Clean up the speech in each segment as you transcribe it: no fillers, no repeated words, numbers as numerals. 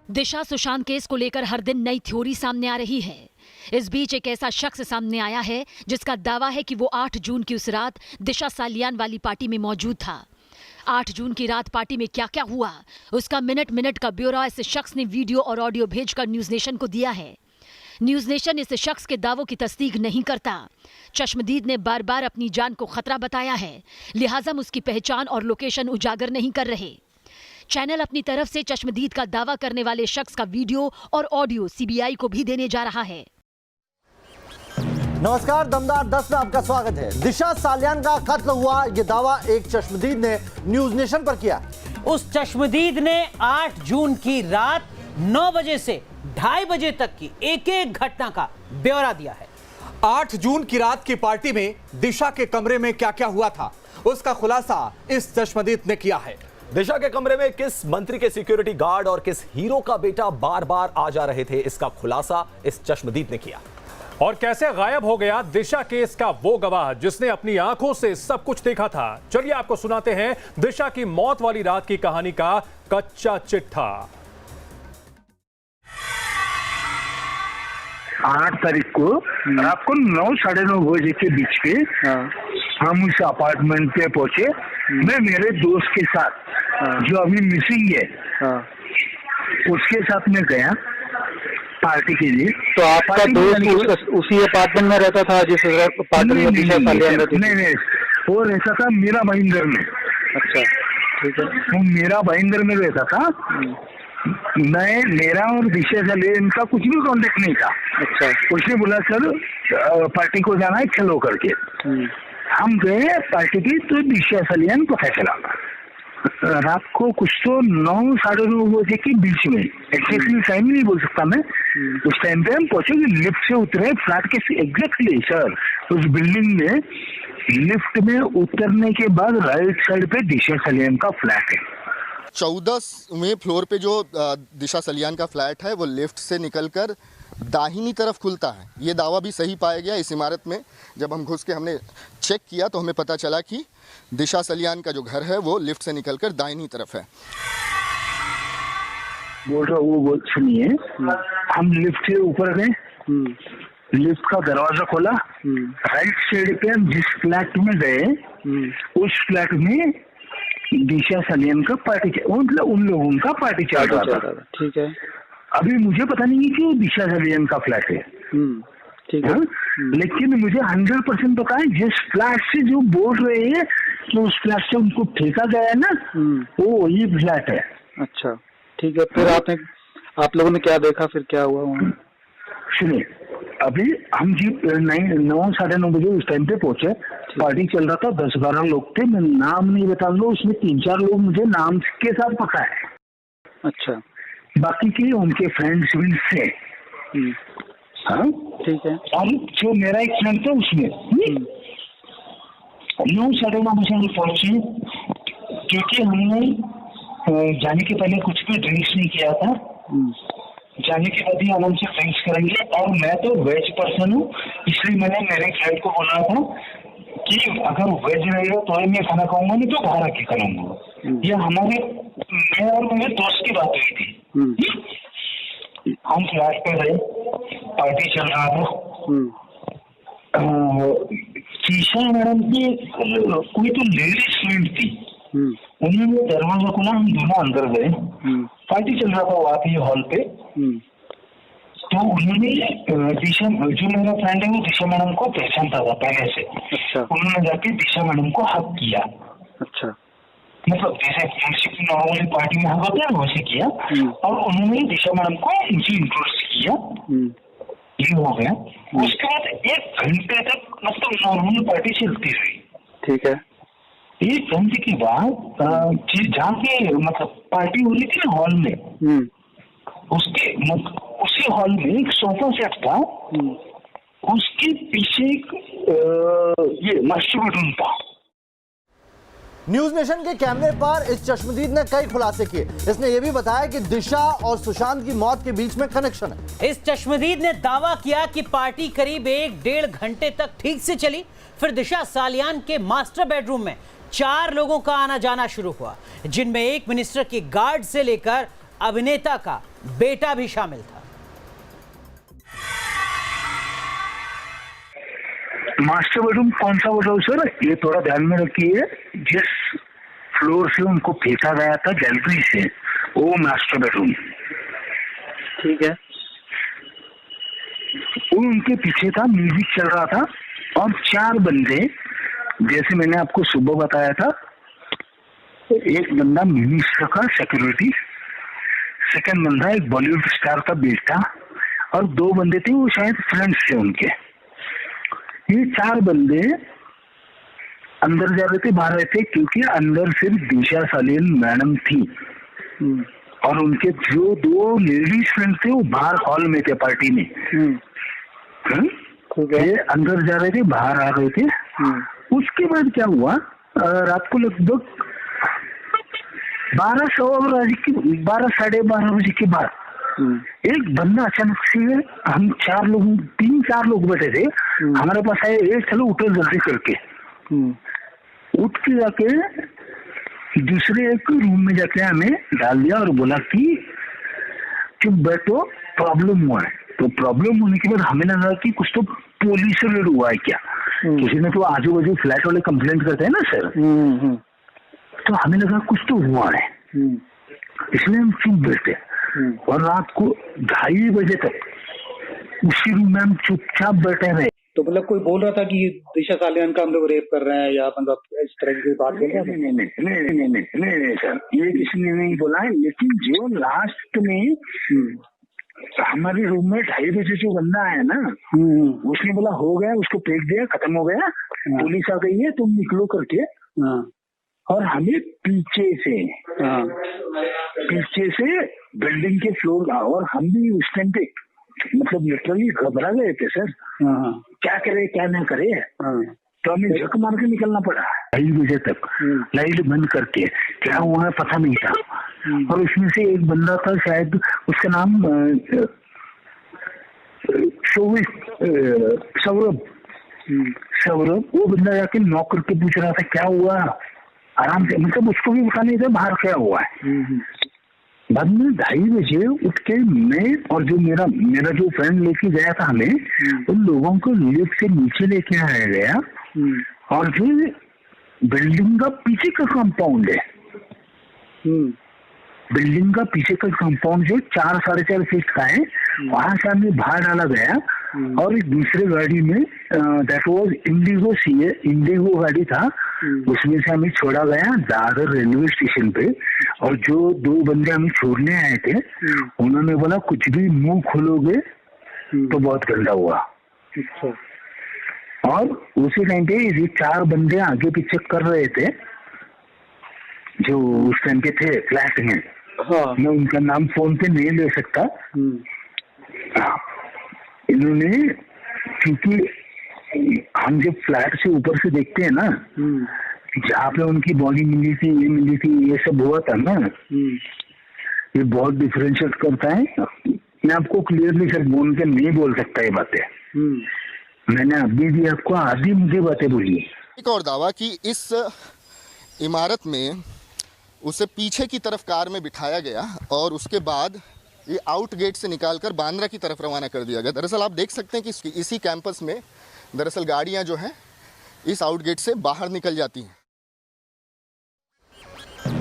दिशा Sushant case को लेकर हर दिन नई थ्योरी सामने आ रही है। इस बीच एक ऐसा शख्स सामने आया है जिसका दावा है कि वो 8 जून की उस रात दिशा सालियान वाली पार्टी में मौजूद था। 8 जून की रात पार्टी में क्या क्या हुआ, उसका मिनट मिनट का ब्यौरा इस शख्स ने वीडियो और ऑडियो भेजकर न्यूज नेशन को दिया है। न्यूज नेशन इस शख्स के दावों की तस्दीक नहीं करता। चश्मदीद ने बार बार अपनी जान को खतरा बताया है, लिहाजा हम उसकी पहचान और लोकेशन उजागर नहीं कर रहे। चैनल अपनी तरफ से चश्मदीद का दावा करने वाले शख्स का वीडियो और ऑडियो सीबीआई को भी देने जा रहा है। नमस्कार, दमदार 10 में आपका स्वागत है। दिशा सालियान का कत्ल हुआ, यह दावा एक चश्मदीद ने न्यूज नेशन पर किया। उस चश्मदीद ने 8 जून की रात 9 बजे से 2:30 बजे तक की एक एक घटना का ब्यौरा दिया है। 8 जून की रात की पार्टी में दिशा के कमरे में क्या क्या हुआ था, उसका खुलासा इस चश्मदीद ने किया है। दिशा के कमरे में किस मंत्री के सिक्योरिटी गार्ड और किस हीरो का बेटा बार बार आ जा रहे थे, इसका खुलासा इस चश्मदीद ने किया। और कैसे गायब हो गया दिशा केस का वो गवाह जिसने अपनी आंखों से सब कुछ देखा था। चलिए आपको सुनाते हैं दिशा की मौत वाली रात की कहानी का कच्चा चिट्ठा। 8 तारीख को रात को 9 साढ़े 9 बजे के बीच में हम उस अपार्टमेंट पे पहुंचे। मैं मेरे दोस्त के साथ जो अभी मिसिंग है उसके साथ में गया पार्टी के लिए। तो आपका दोस्त उसी अपार्टमेंट में रहता था जिस अपार्टमेंट में दिशा सालियान रहती थी? नहीं, वो रहता था मीरा भाईंदर में। अच्छा, ठीक है। वो मीरा भाईंदर में रहता था। मेरा और दिशा सालियान का कुछ भी कांटेक्ट नहीं था। अच्छा। उसने बोला सर पार्टी को जाना है, चलो करके। हम गए पार्टी की, तो दिशा सालियान पता चला रात को कुछ तो 9 साढ़े 9 बजे के बीच में, एग्जैक्टली टाइम नहीं बोल सकता मैं। उस टाइम पे हम पहुंचे, लिफ्ट से उतरे फ्लैट के एग्जैक्टली सर उस बिल्डिंग में। लिफ्ट में उतरने के बाद राइट साइड पे दिशा सालियान का फ्लैट है। 14वें फ्लोर पे जो दिशा सालियान का फ्लैट है वो लिफ्ट से निकलकर दाहिनी तरफ खुलता है। ये दावा भी सही पाया गया इस इमारत में। जब हम घुस के हमने चेक किया तो हमें पता चला कि दिशा सालियान का जो घर है वो लिफ्ट से निकलकर दाहिनी तरफ है। बोल रहा वो सुनिए, हम लिफ्ट से ऊपर गए, लिफ्ट का दरवाजा खोला, राइट साइड पे हम जिस फ्लैट में गए उस फ्लैट में दिशा सालियान का पार्टी, मतलब उन लोगों का पार्टी चल रहा था। ठीक है। अभी मुझे पता नहीं है कि वो दिशा सालियान का फ्लैट है। ठीक है। लेकिन मुझे 100% पता है जिस फ्लैट से जो बोल रहे हैं कि उस फ्लैट से उनको फेंका गया है ना, वो वही फ्लैट है। अच्छा, ठीक है। फिर आप लोगों ने क्या देखा, फिर क्या हुआ वहाँ? सुनिए, अभी हम जी 9 साढ़े 9 बजे उस टाइम पे पहुंचे। पार्टी चल रहा था, 10-12 लोग थे। मैं नाम नहीं बताऊंगा, उसमें 3-4 लोग मुझे नाम के साथ पता है। अच्छा। बाकी के उनके फ्रेंड्स भी थे। हाँ, ठीक है। और जो मेरा एक फ्रेंड था उसमें 9 साढ़े 9 बजे हम पहुंचे, क्योंकि हमने जाने के पहले कुछ भी ड्रिंक्स नहीं किया था। जाने के बाद ही आराम से ड्रिंक्स करेंगे। और मैं तो वेज पर्सन हूँ, इसलिए मैंने मेरे फ्रेंड को बोला था कि अगर वेज रहेगा तो मैं खाना खाऊंगा, नहीं तो बाहर आके खाऊंगा। ये मैं और मेरे दोस्त की बात हुई थी। हम फ्लैट पे गए, पार्टी चल रहा था। शीशा मैडम की कोई तो लेडीज फ्रेंड थी, उन्होंने दरवाजा खोला, हम दोनों अंदर गए। पार्टी चल रहा था वहाँ पे हॉल पे। तो उन्होंने दिशा, जो मेरा फ्रेंड है वो दिशा मैडम को पहचानता था पहले से। अच्छा। उन्होंने जाके दिशा मैडम को हक किया। अच्छा। मतलब जैसे फ्रेंडशिप नॉर्मली पार्टी में हक होता है वैसे किया। और उन्होंने दिशा मैडम को मुझे इंट्रोड्यूस किया। ये हो गया। उसके बाद 1 घंटे तक मतलब नॉर्मल पार्टी चलती रही। ठीक है। 1 घंटे के बाद जहाँ पे मतलब पार्टी हो रही थी ना हॉल में, उसी हॉल में एक सोफा सेट था, उसके पीछे एक ये मास्टर बेडरूम था। न्यूज नेशन के कैमरे पर इस चश्मदीद ने कई खुलासे किए। इसने यह भी बताया कि दिशा और सुशांत की मौत के बीच में कनेक्शन है। इस चश्मदीद ने दावा किया कि पार्टी करीब 1-1.5 घंटे तक ठीक से चली। फिर दिशा सालियान के मास्टर बेडरूम में 4 लोगों का आना जाना शुरू हुआ, जिनमें एक मिनिस्टर के गार्ड से लेकर अभिनेता का बेटा भी शामिल था। मास्टर बेडरूम कौन सा बताओ सर, ये थोड़ा ध्यान में रखिए। जिस फ्लोर से उनको फेंका गया था गैलरी से, वो मास्टर बेडरूम। ठीक है। वो उनके पीछे था, म्यूजिक चल रहा था और 4 बंदे, जैसे मैंने आपको सुबह बताया था, एक बंदा मिनिस्टर का सिक्योरिटी, सेकंड बंदा एक बॉलीवुड स्टार का बेटा और 2 बंदे थे वो शायद फ्रेंड्स थे उनके। ये 4 बंदे अंदर जा रहे थे, बाहर रहे थे, क्योंकि अंदर सिर्फ दिशा सालियन मैडम थी और उनके जो 2 लेडीज फ्रेंड थे वो बाहर हॉल में थे पार्टी में। ये अंदर जा रहे थे, बाहर आ रहे थे। उसके बाद क्या हुआ, रात को लगभग 12 साढ़े 12 बजे के बाद एक बंदा अचानक से, हम 3-4 लोग बैठे थे, हमारे पास आए, चलो उठो जल्दी करके। उठ के जाके दूसरे एक रूम में जाके हमें डाल दिया और बोला कि चुप बैठो, प्रॉब्लम हुआ है। तो प्रॉब्लम होने के बाद हमें लगा कि कुछ तो पुलिस से रेड हुआ है क्या, किसी ने तो आजू बाजू फ्लैट वाले कंप्लेंट करते हैं ना सर, तो हमें लगा कुछ तो हुआ है, इसलिए हम चुप बैठे। और रात को 2:30 बजे तक उसी रूम में हम चुपचाप बैठे रहे। तो मतलब कोई बोल रहा था कि दिशा सालियान का हम लोग रेप कर रहे हैं या मतलब इस तरह की बात बोल रहा था? नहीं सर, ये किसी ने नहीं बोला है, लेकिन जो लास्ट में हमारे रूम में 2:30 बजे जो बंदा आया ना, उसने बोला हो गया, उसको फेंक दिया, खत्म हो गया, पुलिस आ गई है, तुम निकलो करके। और हमें पीछे से बिल्डिंग के फ्लोर, और हम भी उस टाइम पे मतलब लिटरली घबरा गए थे सर, क्या करे क्या ना करे। तो हमें झक मार के निकलना पड़ा 2:30 बजे तक, लाइट बंद करके। क्या हुआ है पता नहीं था। और उसमें से एक बंदा था, शायद उसका नाम सौरभ, वो बंदा जाके नॉक करके पूछ रहा था क्या हुआ, आराम से, मतलब उसको भी पता नहीं था बाहर क्या हुआ है। बाद में 2:30 बजे उठ के मैं और जो मेरा जो फ्रेंड लेके गया था हमें, उन लोगों को लिफ्ट से नीचे लेके आया गया। और जो बिल्डिंग का पीछे का कंपाउंड है, बिल्डिंग का पीछे का कंपाउंड जो 4-4.5 फीट का है, वहां से हमें बाहर डाला गया। और एक दूसरे गाड़ी में, दैट वाज इंडिगो गाड़ी था, उसमें से हमें छोड़ा गया दादर रेलवे स्टेशन पे। और जो 2 बंदे हमें छोड़ने आए थे, उन्होंने बोला कुछ भी मुंह खोलोगे तो बहुत गंदा हुआ। और उसी टाइम पे ये 4 बंदे आगे पीछे कर रहे थे जो उस टाइम पे थे फ्लैट में। मैं उनका नाम फोन पे नहीं ले सकता। इन्होंने, क्योंकि हम जब फ्लैट से ऊपर से देखते हैं ना, जहाँ पे उनकी बॉडी मिली थी, ये सब हुआ था ना, ये बहुत डिफरेंशिएट करता है। मैं आपको क्लियरली सर बोल के नहीं बोल सकता ये बातें। मैंने अभी भी आपको आधी मुझे बातें बोली। एक और दावा कि इस इमारत में उसे पीछे की तरफ कार में बिठाया गया और उसके बाद ये आउट गेट से निकालकर बांद्रा की तरफ रवाना कर दिया गया। दरअसल आप देख सकते हैं कि इसी कैंपस में दरअसल गाड़ियां जो हैं इस आउट गेट से बाहर निकल जाती हैं।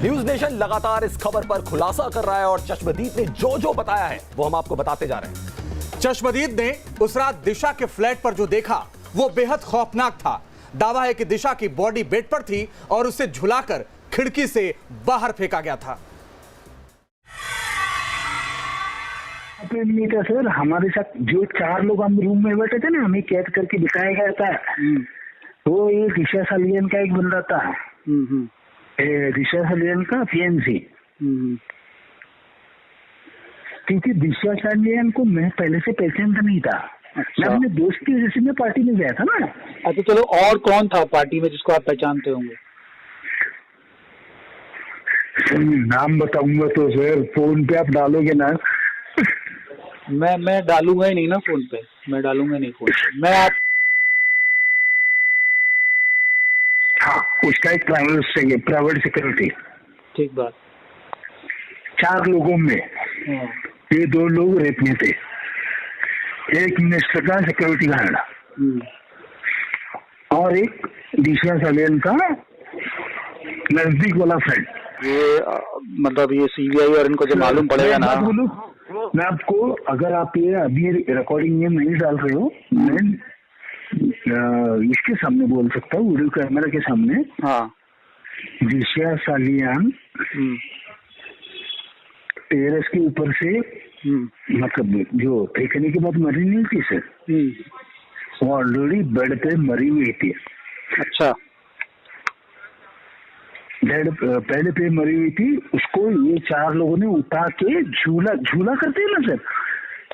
न्यूज नेशन लगातार इस खबर पर खुलासा कर रहा है और चश्मदीद ने जो बताया है वो हम आपको बताते जा रहे हैं। चश्मदीद ने उस रात दिशा के फ्लैट पर जो देखा वो बेहद खौफनाक था। दावा है कि दिशा की बॉडी बेड पर थी और उसे झुलाकर खिड़की से बाहर फेंका गया था। नहीं था सर, हमारे साथ जो 4 लोग हम रूम में बैठे थे ना, हमें कैद करके बिठाया गया था। वो ये दिशा सालियन का एक बंदा था, दिशा सालियन का पीएनसी। क्योंकि दिशा सालियन को मैं पहले से पहचानता नहीं था। मैं अपने दोस्त की वजह से मैं पार्टी में गया था ना। अच्छा चलो, और कौन था पार्टी में जिसको आप पहचानते होंगे? नाम बताऊंगा तो सर फोन पे आप डालोगे ना। मैं डालूंगा ही नहीं ना फोन पे, मैं डालूंगा नहीं फोन पे। मैं आप हाँ, उसका एक प्राइवेट सिक्योरिटी। ठीक बात। 4 लोगों में ये 2 लोग रेप में थे, एक मिनिस्टर का सिक्योरिटी गार्ड और एक दिशा सालियान का नजदीक वाला फ्रेंड। ये मतलब ये सीबीआई और इनको जो मालूम पड़ेगा ना, मैं आपको, अगर आप ये अभी रिकॉर्डिंग में नहीं डाल रहे हो, मैं इसके सामने बोल सकता हूँ, वीडियो कैमरा के सामने। हाँ, दिशा सालियान टेरेस के ऊपर से मतलब जो फेंकने के बाद मरी नहीं थी सर, वो ऑलरेडी बेड पे मरी हुई थी। अच्छा, बेड पहले पे मरी हुई थी, उसको ये 4 लोगों ने उठा के झूला करते हैं ना सर,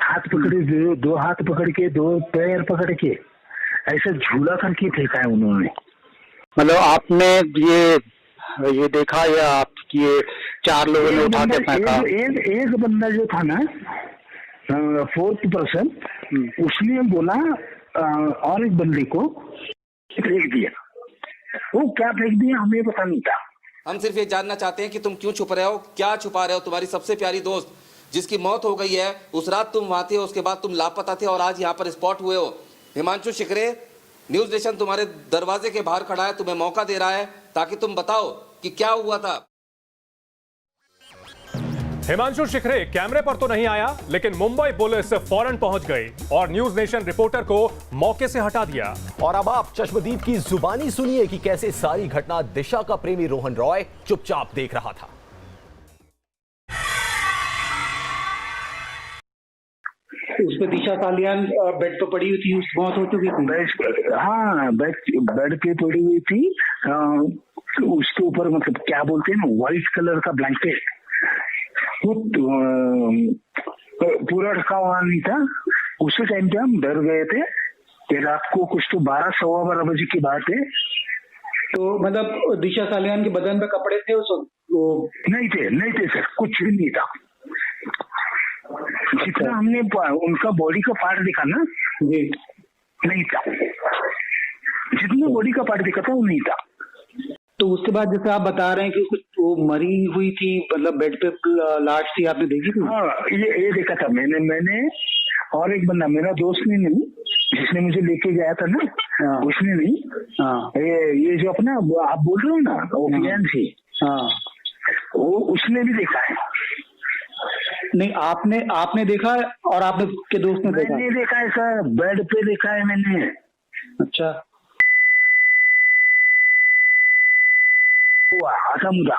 हाथ पकड़े, 2 हाथ पकड़ के 2 पैर पकड़ के ऐसा झूला करके फेंका है उन्होंने। मतलब आपने ये देखा या आपकी ये 4 लोगों ने उठा के फेंका? एक बंदा जो था ना, 4th पर्सन, उसने बोला और एक बंदे को फेंक दिया। वो क्या फेंक दिया हमें पता नहीं था। हम सिर्फ ये जानना चाहते हैं कि तुम क्यों छुप रहे हो, क्या छुपा रहे हो? तुम्हारी सबसे प्यारी दोस्त जिसकी मौत हो गई है, उस रात तुम वहां थे, उसके बाद तुम लापता थे और आज यहाँ पर स्पॉट हुए हो। हिमांशु शिखरे, न्यूज नेशन तुम्हारे दरवाजे के बाहर खड़ा है, तुम्हें मौका दे रहा है ताकि तुम बताओ कि क्या हुआ था। हिमांशु शिखरे कैमरे पर तो नहीं आया, लेकिन मुंबई पुलिस फौरन पहुंच गई और न्यूज नेशन रिपोर्टर को मौके से हटा दिया। और अब आप चश्मदीद की जुबानी सुनिए कि कैसे सारी घटना दिशा का प्रेमी रोहन रॉय चुपचाप देख रहा था। उस पे दिशा सालियान बेड पे पड़ी हुई थी, उसकी मौत हो चुकी थी। हाँ, बेड पे पड़ी हुई थी, उसके ऊपर मतलब क्या बोलते हैं ना, व्हाइट कलर का ब्लैंकेट, वो पूरा ढका हुआ नहीं था। उसी टाइम पे हम डर गए थे कि रात को कुछ तो 12-12 बजे की बात है। तो मतलब दिशा सालियान के बदन पे कपड़े थे उस वक्त? नहीं थे सर, कुछ भी नहीं था। जितना हमने उनका बॉडी का पार्ट देखा ना, जी नहीं था। जितना बॉडी का पार्ट देखा था वो नहीं था। तो उसके बाद जैसे आप बता रहे हैं कि कुछ वो मरी हुई थी, मतलब बेड पे लाश थी, आपने देखी थी? हाँ, ये देखा था मैंने और एक बंदा, मेरा दोस्त ने नहीं, जिसने मुझे लेके गया था ना, उसने नहीं। हाँ, ये जो अपना आप बोल रहे हो ना, वो फियांसी, हाँ, वो उसने भी देखा है। नहीं, आपने देखा है और आपने के दोस्त ने देखा? मैंने देखा है सर, बेड पे देखा है मैंने। अच्छा, आधा मुद्दा,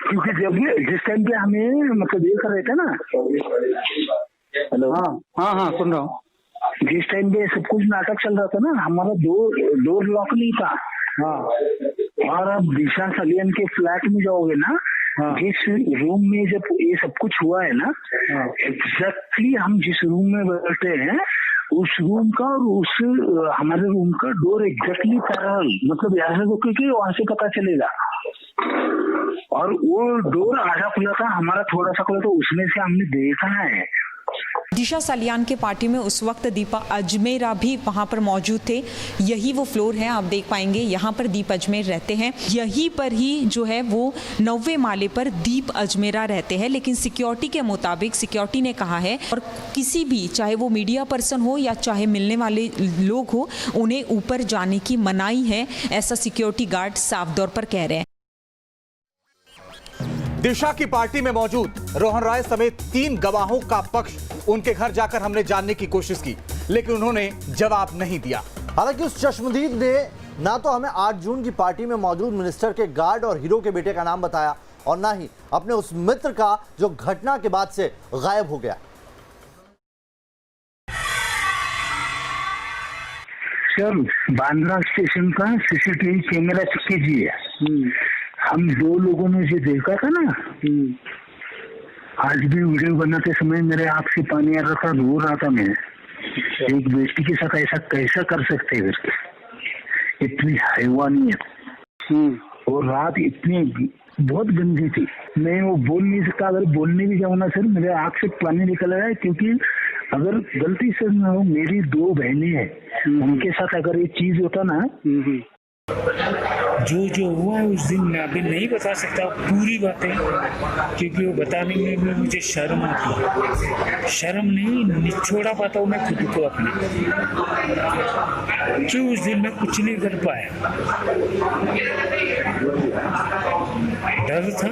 क्योंकि जब जिस टाइम पे हमें मतलब ये कर रहे थे ना, हेलो, हाँ सुन रहा हूँ, जिस टाइम पे सब कुछ नाटक चल रहा था ना, हमारा डोर लॉक नहीं था। हाँ, और अब दिशा सालियान के फ्लैट में जाओगे ना, जिस रूम में जब ये सब कुछ हुआ है ना, एग्जैक्टली हम जिस रूम में बैठे हैं, उस रूम का और उस हमारे रूम का डोर एग्जैक्टली पैरेलल, मतलब यहाँ से रोके वहां से पता चलेगा। और वो डोर आधा खुला था, हमारा थोड़ा सा खुला था, उसमें से हमने देखा है। दिशा सालियान के पार्टी में उस वक्त दीपा अजमेरा भी वहां पर मौजूद थे। यही वो फ्लोर है, आप देख पाएंगे, यहाँ पर दीप अजमेर रहते हैं। यहीं पर ही जो है वो 9वें माले पर दीप अजमेरा रहते हैं। लेकिन सिक्योरिटी के मुताबिक सिक्योरिटी ने कहा है, और किसी भी, चाहे वो मीडिया पर्सन हो या चाहे मिलने वाले लोग हो, उन्हें ऊपर जाने की मनाही है, ऐसा सिक्योरिटी गार्ड साफ तौर पर कह रहे हैं। दिशा की पार्टी में मौजूद रोहन रॉय समेत 3 गवाहों का पक्ष उनके घर जाकर हमने जानने की कोशिश की, लेकिन उन्होंने जवाब नहीं दिया। हालांकि उस चश्मदीद ने ना तो हमें 8 जून की पार्टी में मौजूद मिनिस्टर के गार्ड और हीरो के बेटे का नाम बताया, और ना ही अपने उस मित्र का जो घटना के बाद से गायब हो गया। सर, बांद्रा स्टेशन का सीसीटीवी कैमरा चेक कीजिए। हम 2 लोगों ने जो देखा था ना, आज भी वीडियो बनाते समय मेरे आंख से पानी आ रहा था, रो रहा था मैं। एक बेटी के साथ ऐसा कैसा कर सकते हैं करके, इतनी हैवानियत। और रात इतनी बहुत गंदी थी, मैं वो बोल नहीं सकता। अगर बोलने भी जाऊँ ना सर, मेरे आंख से पानी निकल रहा है, क्योंकि अगर गलती से मेरी 2 बहनें हैं, उनके साथ अगर ये चीज होता ना, जो हुआ है उस दिन मैं अभी नहीं बता सकता पूरी बातें, क्योंकि वो बताने में भी मुझे शर्म आती है। शर्म नहीं, निचोड़ा पाता हूँ मैं खुद को अपने, कि उस दिन मैं कुछ नहीं कर पाया। डर था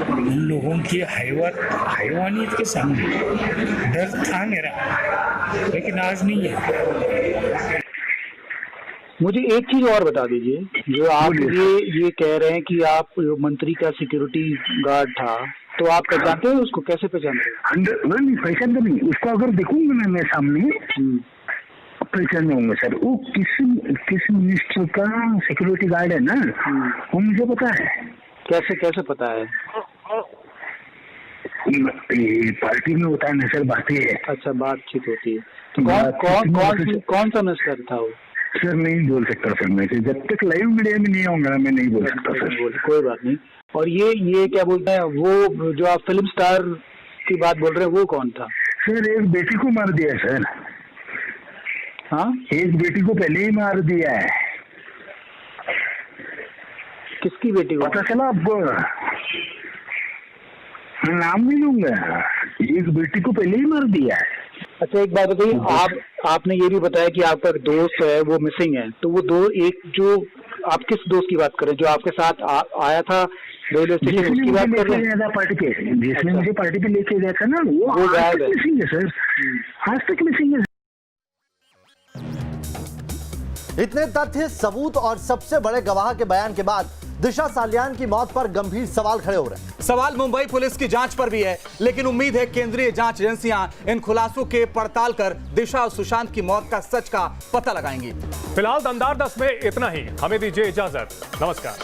उन लोगों की हैवानियत के सामने डर था मेरा, लेकिन आज नहीं है। मुझे एक चीज और बता दीजिए, जो आप ये कह रहे हैं कि आप मंत्री का सिक्योरिटी गार्ड था, तो आप पहचानते हैं उसको? कैसे पहचानते हैं? नहीं पहचानते नहीं उसको, अगर देखूंगा मैं सामने पहचान होंगे सर। वो किस मिनिस्टर का सिक्योरिटी गार्ड है ना, वो मुझे पता है। कैसे पता है? ये पार्टी में होता है ना सर, बातें। अच्छा, बातचीत होती है। तो कौन सा मिनिस्टर था वो? सर नहीं बोल सकता सर मैं, जब तक लाइव मीडिया में नहीं आऊंगा मैं नहीं बोल सकता सर। कोई बात नहीं। और ये क्या बोलते हैं, वो जो आप फिल्म स्टार की बात बोल रहे हैं, वो कौन था? सर एक बेटी को मार दिया सर। हाँ, एक बेटी को पहले ही मार दिया है। किसकी बेटी को? पता चला आपको? मैं नाम नहीं लूंगा, एक बेटी को पहले ही मार दिया है। अच्छा, एक बात बताइए, आपने ये भी बताया कि आपका दोस्त है वो मिसिंग है, तो वो जो आप किस दोस्त की बात कर रहे हैं, जो आपके साथ आया था रेलवे स्टेशन, उसकी बात कर रहे हैं? पार्टी पे, जिसने मुझे पार्टी पे लेके गया था ना, वो गायब है। मिसिंग है सर, आज तक मिसिंग है। इतने तथ्य, सबूत और सबसे बड़े गवाह के बयान के बाद दिशा सालियान की मौत पर गंभीर सवाल खड़े हो रहे हैं। सवाल मुंबई पुलिस की जांच पर भी है, लेकिन उम्मीद है केंद्रीय जांच एजेंसियां इन खुलासों के पड़ताल कर दिशा और सुशांत की मौत का सच का पता लगाएंगी। फिलहाल दमदार 10 में इतना ही। हमें दीजिए इजाजत। नमस्कार।